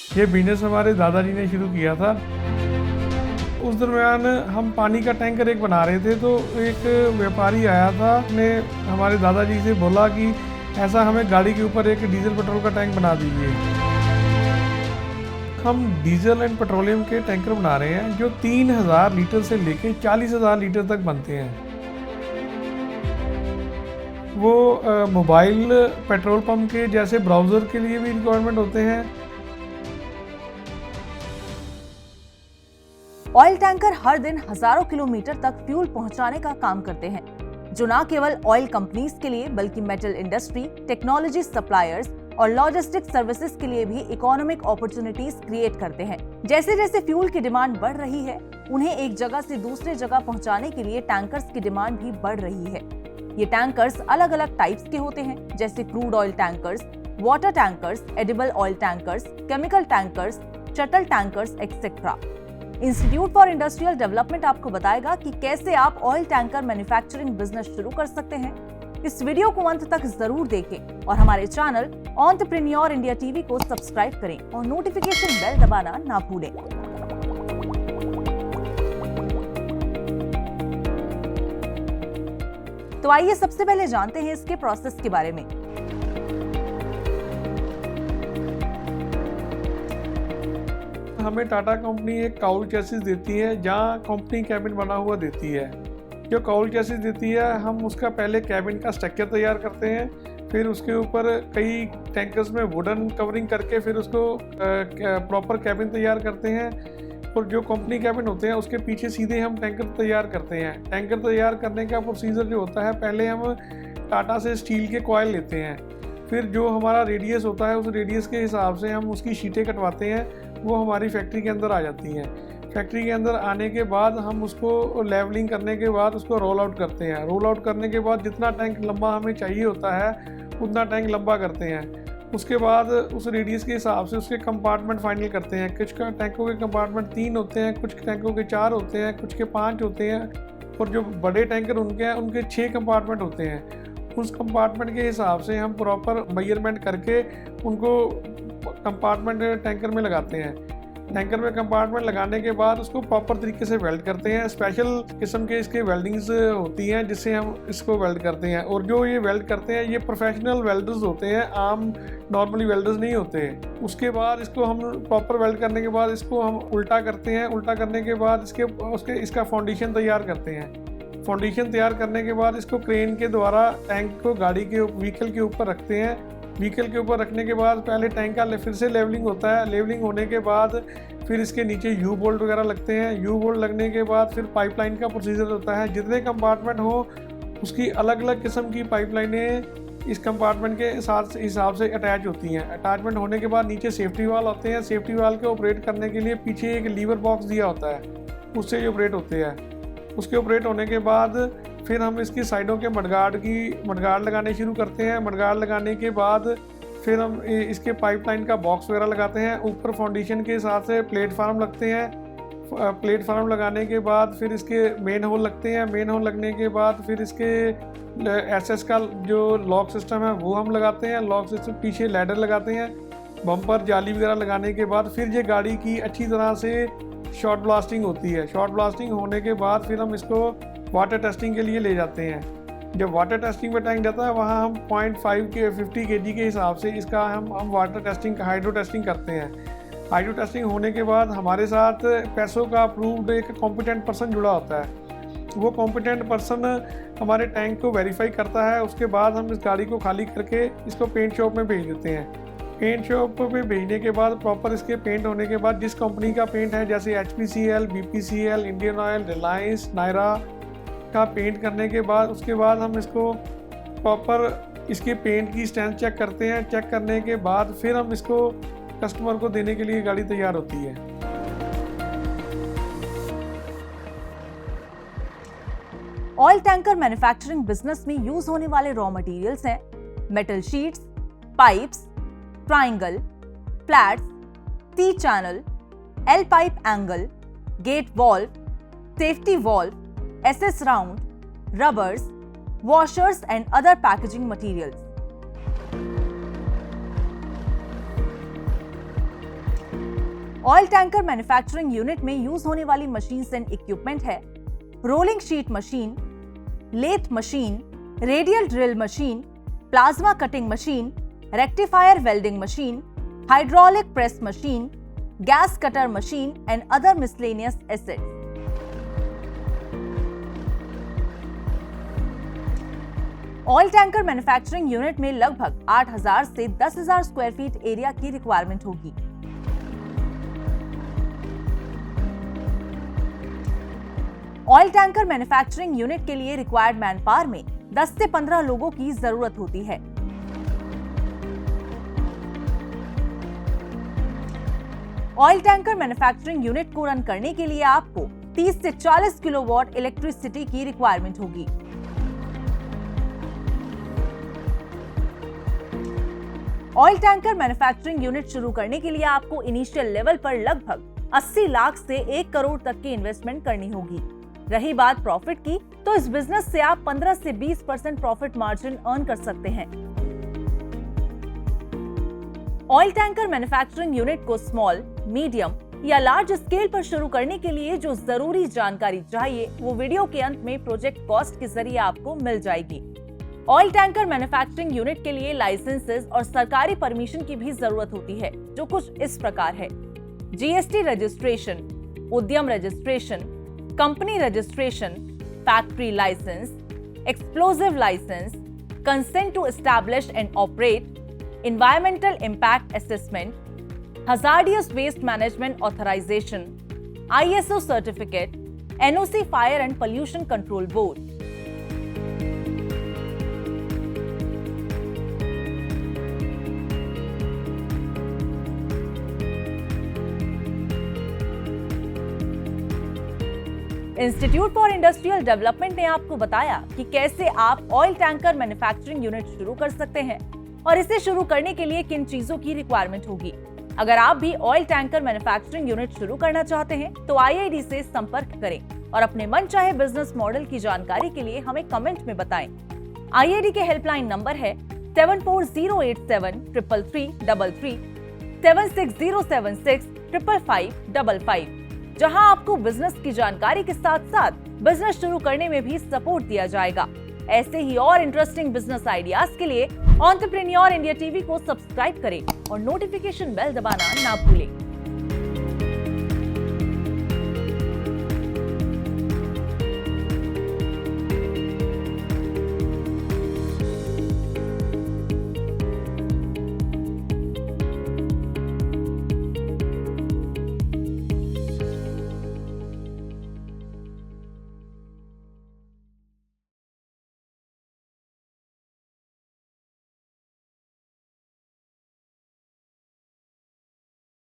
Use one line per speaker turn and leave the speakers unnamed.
ये बिजनेस हमारे दादाजी ने शुरू किया था। उस दरमियान हम पानी का टैंकर एक बना रहे थे, तो एक व्यापारी आया था, ने हमारे दादाजी से बोला कि ऐसा हमें गाड़ी के ऊपर एक डीजल पेट्रोल का टैंक बना दीजिए। हम डीजल एंड पेट्रोलियम के टैंकर बना रहे हैं जो 3000 लीटर से लेके 40,000 लीटर तक बनते हैं। वो मोबाइल पेट्रोल पंप के जैसे ब्राउज़र के लिए भी रिक्वायरमेंट होते हैं।
ऑयल टैंकर हर दिन हजारों किलोमीटर तक फ्यूल पहुंचाने का काम करते हैं, जो न केवल ऑयल कंपनीज के लिए बल्कि मेटल इंडस्ट्री, टेक्नोलॉजी सप्लायर्स और लॉजिस्टिक सर्विसेज के लिए भी इकोनॉमिक अपॉर्चुनिटीज क्रिएट करते हैं। जैसे जैसे फ्यूल की डिमांड बढ़ रही है, उन्हें एक जगह से दूसरे जगह पहुंचाने के लिए टैंकर्स की डिमांड भी बढ़ रही है। ये टैंकर्स अलग अलग टाइप्स के होते हैं, जैसे crude oil tankers, water tankers, edible oil tankers, chemical tankers, shuttle tankers etcetera. Institute for industrial development आपको बताएगा कि कैसे आप ऑयल टैंकर मैन्युफैक्चरिंग बिजनेस शुरू कर सकते हैं। इस वीडियो को अंत तक जरूर देखें और हमारे चैनल एंटरप्रेन्योर इंडिया टीवी को सब्सक्राइब करें और नोटिफिकेशन बेल दबाना ना भूलें। तो आइए सबसे पहले जानते हैं इसके प्रोसेस के बारे में।
हमें टाटा कंपनी एक काउल चैसिस देती है, जहाँ कंपनी कैबिन बना हुआ देती है। जो काउल चैसिस देती है, हम उसका पहले कैबिन का स्ट्रक्चर तैयार करते हैं, फिर उसके ऊपर कई टैंकर्स में वुडन कवरिंग करके फिर उसको प्रॉपर कैबिन तैयार करते हैं। और जो कंपनी कैबिन होते हैं उसके पीछे सीधे हम टैंकर तैयार करते हैं। टैंकर तैयार करने का प्रोसीजर जो होता है, पहले हम टाटा से स्टील के कॉयल लेते हैं, फिर जो हमारा रेडियस होता है उस रेडियस के हिसाब से हम उसकी शीटें कटवाते हैं, वो हमारी फैक्ट्री के अंदर आ जाती हैं। फैक्ट्री के अंदर आने के बाद हम उसको लेवलिंग करने के बाद उसको रोल आउट करते हैं। रोल आउट करने के बाद जितना टैंक लंबा हमें चाहिए होता है उतना टैंक लंबा करते हैं। उसके बाद उस रेडियस के हिसाब से उसके कंपार्टमेंट फाइनल करते हैं। कुछ टैंकों के कंपार्टमेंट 3 होते हैं, कुछ टैंकों के 4 होते हैं, कुछ के 5 होते हैं, और जो बड़े टैंकर उनके हैं उनके 6 कंपार्टमेंट होते हैं। उस कंपार्टमेंट के हिसाब से हम प्रॉपर मेजरमेंट करके उनको कंपार्टमेंट टैंकर में लगाते हैं। टैंकर में कंपार्टमेंट लगाने के बाद उसको प्रॉपर तरीके से वेल्ड करते हैं। स्पेशल किस्म के इसके वेल्डिंग्स होती हैं जिससे हम इसको वेल्ड करते हैं, और जो ये वेल्ड करते हैं ये प्रोफेशनल वेल्डर्स होते हैं, आम नॉर्मली वेल्डर्स नहीं होते। उसके बाद इसको हम प्रॉपर वेल्ड करने के बाद इसको हम उल्टा करते हैं। उल्टा करने के बाद इसका फाउंडेशन तैयार करते हैं। फाउंडेशन तैयार करने के बाद इसको क्रेन के द्वारा टैंक को गाड़ी के व्हीकल के ऊपर रखते हैं। व्हीकल के ऊपर रखने के बाद पहले टैंक का फिर से लेवलिंग होता है। लेवलिंग होने के बाद फिर इसके नीचे यू बोल्ट वगैरह लगते हैं। यू बोल्ट लगने के बाद फिर पाइपलाइन का प्रोसीजर होता है। जितने कंपार्टमेंट हो उसकी अलग अलग किस्म की पाइपलाइनें इस कंपार्टमेंट के हिसाब से अटैच होती हैं। अटैचमेंट होने के बाद नीचे सेफ्टी वाल होते हैं। सेफ्टी वाल के ऑपरेट करने के लिए पीछे एक लीवर बॉक्स दिया होता है, उससे ऑपरेट होते हैं। उसके ऑपरेट होने के बाद फिर हम इसकी साइडों के मडगार्ड लगाने शुरू करते हैं। मडगार्ड लगाने के बाद फिर हम इसके पाइपलाइन का बॉक्स वगैरह लगाते हैं। ऊपर फाउंडेशन के हिसाब से प्लेटफार्म लगते हैं। प्लेटफार्म लगाने के बाद फिर इसके मेन होल लगते हैं। मेन होल लगने के बाद फिर इसके एसएस का जो लॉक सिस्टम है वो हम लगाते हैं। लॉक सिस्टम पीछे लैडर लगाते हैं। बम्पर जाली वगैरह लगाने के बाद फिर ये गाड़ी की अच्छी तरह से शॉर्ट ब्लास्टिंग होती है। शॉर्ट ब्लास्टिंग होने के बाद फिर हम इसको वाटर टेस्टिंग के लिए ले जाते हैं। जब वाटर टेस्टिंग में टैंक जाता है वहाँ हम 0.5 के 50 kg के हिसाब से इसका हम वाटर टेस्टिंग हाइड्रो टेस्टिंग करते हैं। हाइड्रो टेस्टिंग होने के बाद हमारे साथ पैसों का अप्रूव्ड एक कॉम्पिटेंट पर्सन जुड़ा होता है। वो कॉम्पिटेंट पर्सन हमारे टैंक को वेरीफाई करता है। उसके बाद हम इस गाड़ी को खाली करके इसको पेंट शॉप में भेज देते हैं। पेंट शॉप में भेजने के बाद प्रॉपर इसके पेंट होने के बाद जिस कंपनी का पेंट है, जैसे HPCL, BPCL, Indian Oil, Reliance, Nayara का पेंट करने के बाद उसके बाद हम इसको प्रॉपर इसके पेंट की स्ट्रेंथ चेक करते हैं। चेक करने के बाद फिर हम इसको कस्टमर को देने के लिए गाड़ी तैयार होती है।
ऑयल टैंकर मैन्युफैक्चरिंग बिजनेस में यूज होने वाले रॉ मटेरियल्स हैं metal sheets, pipes, triangle, flats, T channel, L pipe angle, gate valve, safety valve, SS round, rubbers, washers and other packaging materials. Oil tanker manufacturing unit में use होने वाली machines and equipment है rolling sheet machine, lathe machine, radial drill machine, plasma cutting machine, rectifier welding machine, hydraulic press machine, gas cutter machine and other miscellaneous assets. Oil tanker manufacturing unit में लगभग 8,000 से 10,000 square feet area की requirement होगी। Oil tanker manufacturing unit के लिए required man power में 10 से 15 लोगों की जरूरत होती है। ऑयल टैंकर मैन्युफैक्चरिंग यूनिट को रन करने के लिए आपको 30 से 40 किलोवाट इलेक्ट्रिसिटी की रिक्वायरमेंट होगी। ऑयल टैंकर मैन्युफैक्चरिंग यूनिट शुरू करने के लिए आपको इनिशियल लेवल पर लगभग 80 लाख से 1 करोड़ तक की इन्वेस्टमेंट करनी होगी। रही बात प्रॉफिट की, तो इस बिजनेस से आप 15 से 20% प्रॉफिट मार्जिन अर्न कर सकते हैं। ऑयल टैंकर मैन्युफैक्चरिंग यूनिट को स्मॉल, मीडियम या लार्ज स्केल पर शुरू करने के लिए जो जरूरी जानकारी चाहिए वो वीडियो के अंत में प्रोजेक्ट कॉस्ट के जरिए आपको मिल जाएगी। ऑयल टैंकर मैन्युफैक्चरिंग यूनिट के लिए लाइसेंसेस और सरकारी परमिशन की भी जरूरत होती है, जो कुछ इस प्रकार है: GST registration, Udyam registration, company registration, factory licence, explosive licence, consent to establish and operate, environmental impact assessment, hazardous waste management authorization, ISO certificate, NOC fire and pollution control board. Institute for industrial development ने आपको बताया कि कैसे आप oil tanker manufacturing unit शुरू कर सकते हैं और इसे शुरू करने के लिए किन चीजों की रिक्वायरमेंट होगी। अगर आप भी ऑयल टैंकर मैन्युफैक्चरिंग यूनिट शुरू करना चाहते हैं तो IID से संपर्क करें और अपने मनचाहे बिजनेस मॉडल की जानकारी के लिए हमें कमेंट में बताएं। IID के हेल्पलाइन नंबर है 7408733333, 760765555, जहां आपको बिजनेस की जानकारी के साथ साथ बिजनेस शुरू करने में भी सपोर्ट दिया जाएगा। ऐसे ही और इंटरेस्टिंग बिजनेस आइडियाज के लिए एंटरप्रेन्योर इंडिया टीवी को सब्सक्राइब करें और नोटिफिकेशन बेल दबाना ना भूलें।